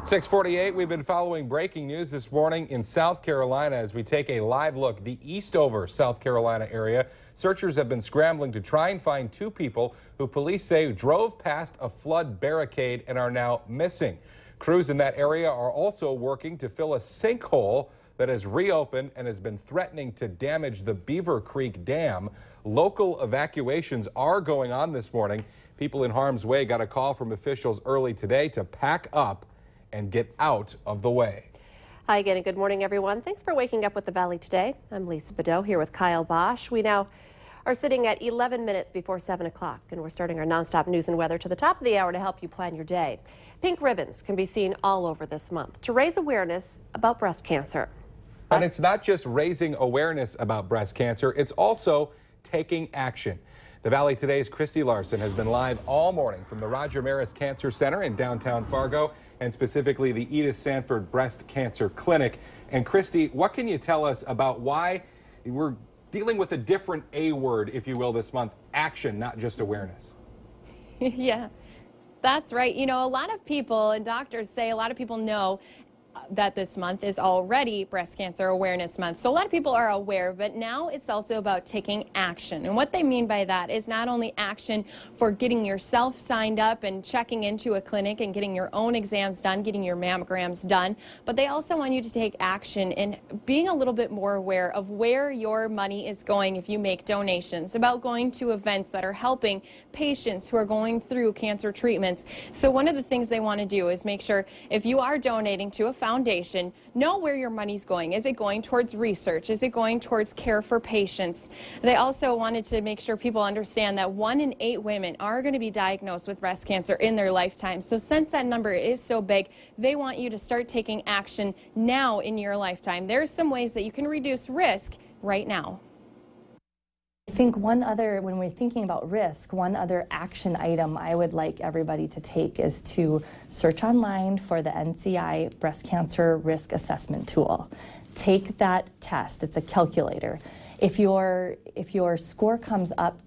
6:48, we've been following breaking news this morning in South Carolina as we take a live look. The Eastover, South Carolina area. Searchers have been scrambling to try and find two people who police say drove past a flood barricade and are now missing. Crews in that area are also working to fill a sinkhole that has reopened and has been threatening to damage the Beaver Creek Dam. Local evacuations are going on this morning. People in harm's way got a call from officials early today to pack up and get out of the way. Hi again and good morning, everyone. Thanks for waking up with the Valley today. I'm Lisa Bedeau here with Kyle Bosch. We now are sitting at 11 minutes before 7 o'clock, and we're starting our nonstop news and weather to the top of the hour to help you plan your day. Pink ribbons can be seen all over this month to raise awareness about breast cancer. And it's not just raising awareness about breast cancer, it's also taking action. The Valley Today's Christy Larson has been live all morning from the Roger Maris Cancer Center in downtown Fargo, and specifically the Edith Sanford Breast Cancer Clinic. And Christy, what can you tell us about why we're dealing with a different A word, if you will, this month? Action, not just awareness. Yeah, that's right. You know, a lot of people and doctors say a lot of people know that this month is already Breast Cancer Awareness Month. So a lot of people are aware, but now it's also about taking action. And what they mean by that is not only action for getting yourself signed up and checking into a clinic and getting your own exams done, getting your mammograms done, but they also want you to take action in being a little bit more aware of where your money is going if you make donations, about going to events that are helping patients who are going through cancer treatments. So one of the things they want to do is make sure if you are donating to a foundation, know where your money's going. Is it going towards research? Is it going towards care for patients? They also wanted to make sure people understand that 1 in 8 women are going to be diagnosed with breast cancer in their lifetime. So since that number is so big, they want you to start taking action now in your lifetime. There are some ways that you can reduce risk right now. I think when we're thinking about risk, one other action item I would like everybody to take is to search online for the NCI Breast Cancer Risk Assessment Tool. Take that test. It's a calculator. If your score comes up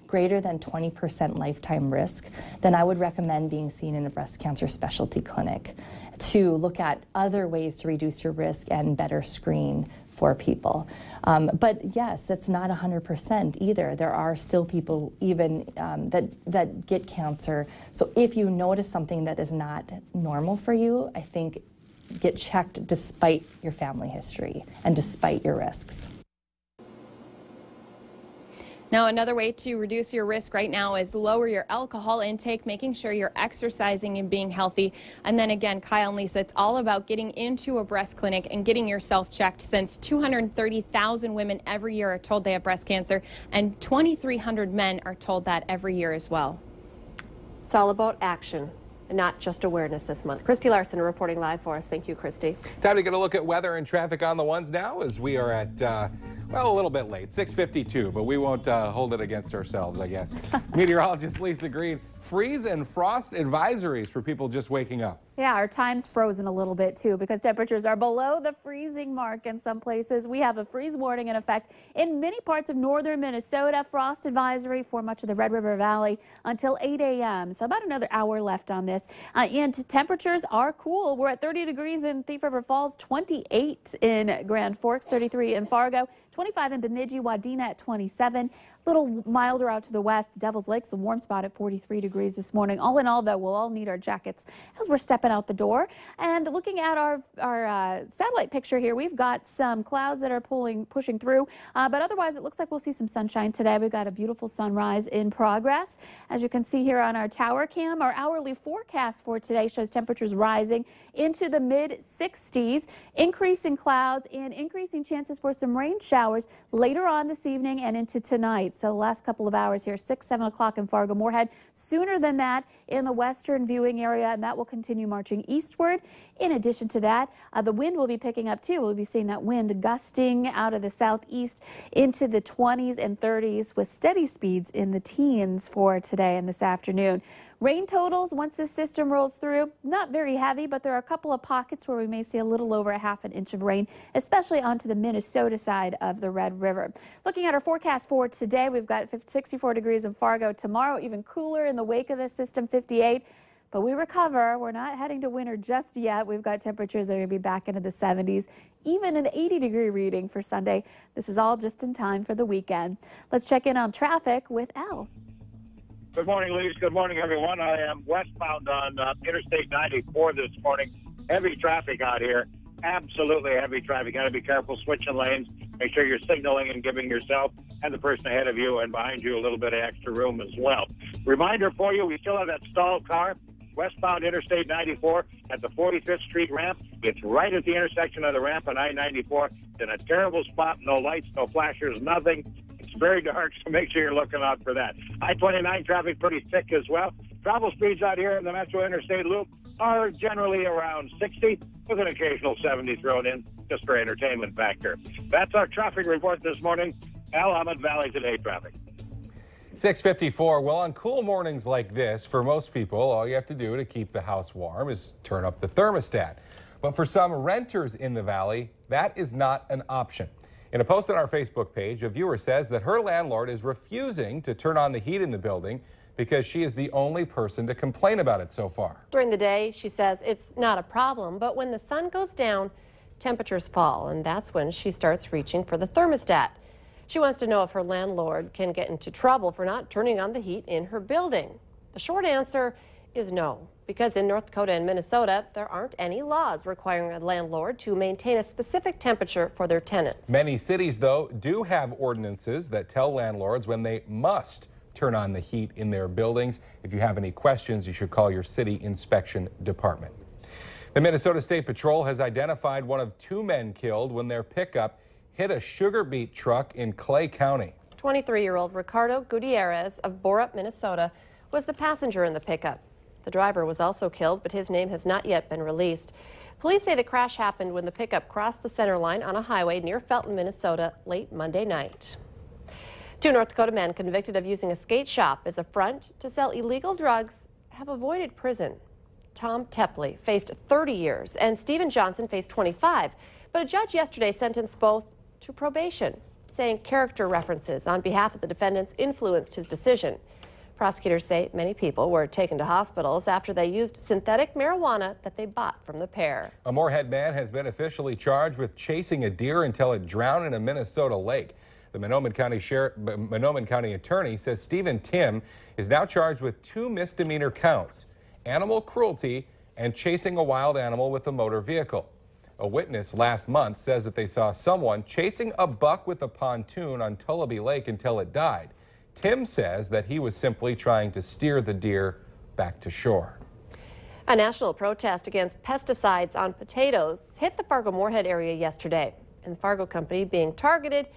greater than 20% lifetime risk, then I would recommend being seen in a breast cancer specialty clinic to look at other ways to reduce your risk and better screen for people. But yes, that's not 100% either. There are still people even that get cancer. So if you notice something that is not normal for you, I think get checked despite your family history and despite your risks. Now, another way to reduce your risk right now is lower your alcohol intake, making sure you're exercising and being healthy. And then again, Kyle and Lisa, it's all about getting into a breast clinic and getting yourself checked, since 230,000 women every year are told they have breast cancer, and 2,300 men are told that every year as well. It's all about action and not just awareness this month. Christy Larson reporting live for us. Thank you, Christy. Time to get a look at weather and traffic on the ones now, as we are at, well, a little bit late, 6:52, but we won't hold it against ourselves, I guess. Meteorologist Lisa Green, freeze and frost advisories for people just waking up. Yeah, our time's frozen a little bit too because temperatures are below the freezing mark in some places. We have a freeze warning in effect in many parts of northern Minnesota. Frost advisory for much of the Red River Valley until 8 a.m. So about another hour left on this. And temperatures are cool. We're at 30 degrees in Thief River Falls, 28 in Grand Forks, 33 in Fargo, 25 in Bemidji, Wadena at 27. A little milder out to the west. Devil's Lake's a warm spot at 43 degrees this morning. All in all, though, we'll all need our jackets as we're stepping out the door. And looking at our satellite picture here, we've got some clouds that are pushing through. But otherwise, it looks like we'll see some sunshine today. We've got a beautiful sunrise in progress. As you can see here on our tower cam, our hourly forecast for today shows temperatures rising into the mid-60s, increasing clouds and increasing chances for some rain showers later on this evening and into tonight. So the last couple of hours here, 6, 7 o'clock in Fargo Moorhead. Sooner than that in the western viewing area, and that will continue marching eastward. In addition to that, the wind will be picking up too. We'll be seeing that wind gusting out of the southeast into the 20s and 30s with steady speeds in the teens for today and this afternoon. Rain totals, once this system rolls through, not very heavy, but there are a couple of pockets where we may see a little over a half an inch of rain, especially onto the Minnesota side of the Red River. Looking at our forecast for today, we've got 64 degrees in Fargo. Tomorrow, even cooler in the wake of this system, 58. but we recover. We're not heading to winter just yet. We've got temperatures that are going to be back into the 70s, even an 80-degree reading for Sunday. This is all just in time for the weekend. Let's check in on traffic with Al. Good morning, Lise. Good morning, everyone. I am westbound on Interstate 94 this morning. Heavy traffic out here. Absolutely heavy traffic. Got to be careful switching lanes. Make sure you're signaling and giving yourself and the person ahead of you and behind you a little bit of extra room as well. Reminder for you, we still have that stalled car westbound Interstate 94 at the 45th Street ramp. It's right at the intersection of the ramp and I-94. It's in a terrible spot. No lights, no flashers, nothing. It's very dark, so make sure you're looking out for that. I-29 traffic pretty thick as well. Travel speeds out here in the Metro Interstate Loop are generally around 60 with an occasional 70 thrown in just for entertainment factor. That's our traffic report this morning. Al, Ahmed Valley Today traffic. 6:54. Well, on cool mornings like this, for most people, all you have to do to keep the house warm is turn up the thermostat. But for some renters in the valley, that is not an option. In a post on our Facebook page, a viewer says that her landlord is refusing to turn on the heat in the building because she is the only person to complain about it so far. During the day, she says it's not a problem, but when the sun goes down, temperatures fall, and that's when she starts reaching for the thermostat. She wants to know if her landlord can get into trouble for not turning on the heat in her building. The short answer is no, because in North Dakota and Minnesota, there aren't any laws requiring a landlord to maintain a specific temperature for their tenants. Many cities, though, do have ordinances that tell landlords when they must turn on the heat in their buildings. If you have any questions, you should call your city inspection department. The Minnesota State Patrol has identified one of 2 men killed when their pickup hit a sugar beet truck in Clay County. 23-year-old Ricardo Gutierrez of Borup, Minnesota, was the passenger in the pickup. The driver was also killed, but his name has not yet been released. Police say the crash happened when the pickup crossed the center line on a highway near Felton, Minnesota, late Monday night. 2 North Dakota men convicted of using a skate shop as a front to sell illegal drugs have avoided prison. Tom Tepley faced 30 years and Stephen Johnson faced 25, but a judge yesterday sentenced both to probation, saying character references on behalf of the defendants influenced his decision. Prosecutors say many people were taken to hospitals after they used synthetic marijuana that they bought from the pair. A Moorhead man has been officially charged with chasing a deer until it drowned in a Minnesota lake. The Mahnomen County attorney says Stephen Tim is now charged with 2 misdemeanor counts: animal cruelty and chasing a wild animal with a motor vehicle. A witness last month says that they saw someone chasing a buck with a pontoon on Tullabee Lake until it died. Tim says that he was simply trying to steer the deer back to shore. A national protest against pesticides on potatoes hit the Fargo-Moorhead area yesterday, and the Fargo company being targeted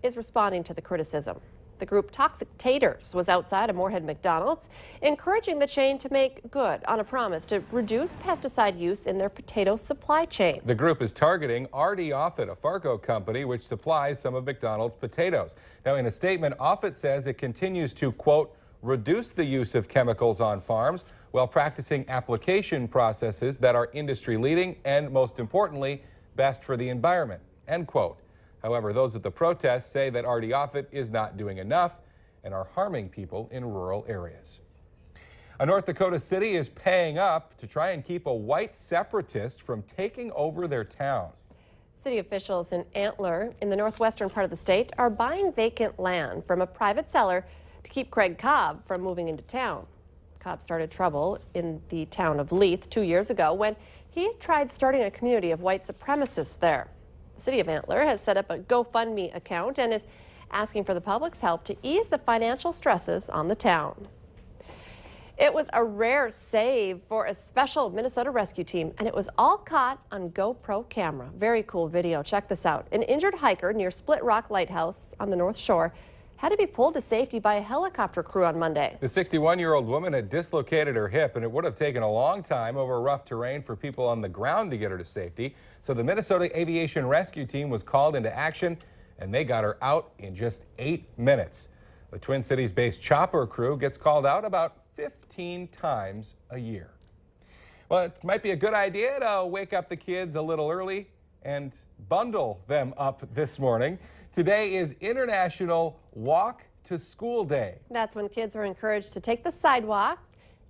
is responding to the criticism. The group Toxic Taters was outside a Moorhead McDonald's, encouraging the chain to make good on a promise to reduce pesticide use in their potato supply chain. The group is targeting R.D. Offutt, a Fargo company which supplies some of McDonald's potatoes. Now, in a statement, Offutt says it continues to, quote, reduce the use of chemicals on farms while practicing application processes that are industry leading and, most importantly, best for the environment, end quote. However, those at the protest say that R.D. Offutt is not doing enough and are harming people in rural areas. A North Dakota city is paying up to try and keep a white separatist from taking over their town. City officials in Antler, in the northwestern part of the state, are buying vacant land from a private seller to keep Craig Cobb from moving into town. Cobb started trouble in the town of Leith 2 years ago when he tried starting a community of white supremacists there. The city of Antler has set up a GoFundMe account and is asking for the public's help to ease the financial stresses on the town. It was a rare save for a special Minnesota rescue team, and it was all caught on GoPro camera. Very cool video. Check this out. An injured hiker near Split Rock Lighthouse on the North Shore had to be pulled to safety by a helicopter crew on Monday. The 61-year-old woman had dislocated her hip, and it would have taken a long time over rough terrain for people on the ground to get her to safety. So the Minnesota Aviation Rescue Team was called into action, and they got her out in just 8 minutes. The Twin Cities-based chopper crew gets called out about 15 times a year. Well, it might be a good idea to wake up the kids a little early and bundle them up this morning. Today is International Walk to School Day. That's when kids are encouraged to take the sidewalk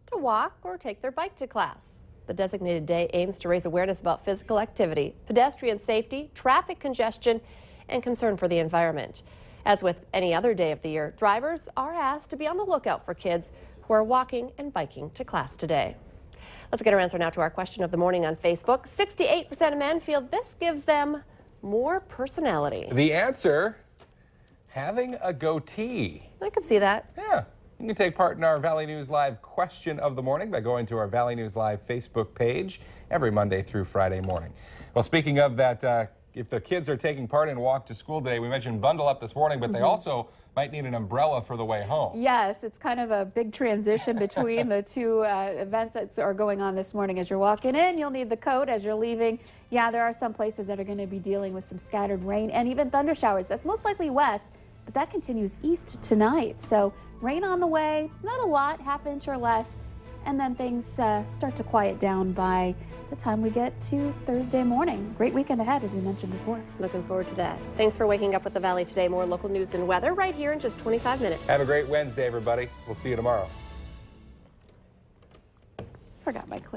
to walk or take their bike to class. The designated day aims to raise awareness about physical activity, pedestrian safety, traffic congestion, and concern for the environment. As with any other day of the year, drivers are asked to be on the lookout for kids who are walking and biking to class today. Let's get our answer now to our question of the morning on Facebook. 68% of men feel this gives them more personality. The answer, having a goatee. I could see that. Yeah. You can take part in our Valley News Live question of the morning by going to our Valley News Live Facebook page every Monday through Friday morning. Well, speaking of that, if the kids are taking part in Walk to School Day, we mentioned bundle up this morning, but they also might need an umbrella for the way home. Yes, it's kind of a big transition between the two events that are going on this morning. As you're walking in, you'll need the coat. As you're leaving, yeah, there are some places that are going to be dealing with some scattered rain and even thunder showers. That's most likely west, but that continues east tonight. So rain on the way, not a lot, ½ inch or less, and then things start to quiet down by the time we get to Thursday morning. Great weekend ahead, as we mentioned before. Looking forward to that. Thanks for waking up with the Valley today. More local news and weather right here in just 25 minutes. Have a great Wednesday, everybody. We'll see you tomorrow. Forgot my clicker.